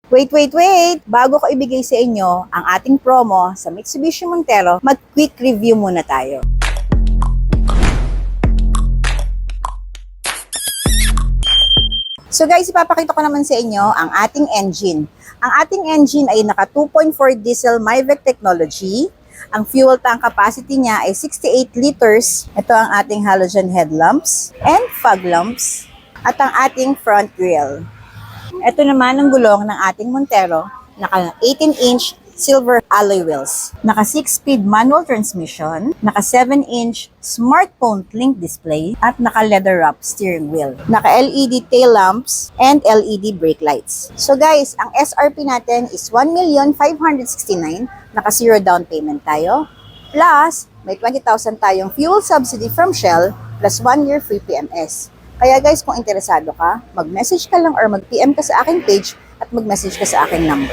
Wait! Bago ko ibigay sa inyo ang ating promo sa Mitsubishi Montero, mag-quick review muna tayo. So guys, ipapakita ko naman sa inyo ang ating engine. Ang ating engine ay naka 2.4 diesel MIVEC technology. Ang fuel tank capacity niya ay 68 liters. Ito ang ating halogen headlamps and fog lamps at ang ating front grille. Ito naman ang gulong ng ating Montero, naka 18-inch silver alloy wheels, naka 6-speed manual transmission, naka 7-inch smartphone link display, at naka leather wrap steering wheel, naka LED tail lamps, and LED brake lights. So guys, ang SRP natin is 1,569,000, naka zero down payment tayo, plus may 20,000 tayong fuel subsidy from Shell, plus 1 year free PMS. Kaya guys, kung interesado ka, mag-message ka lang or mag-PM ka sa aking page at mag-message ka sa aking number.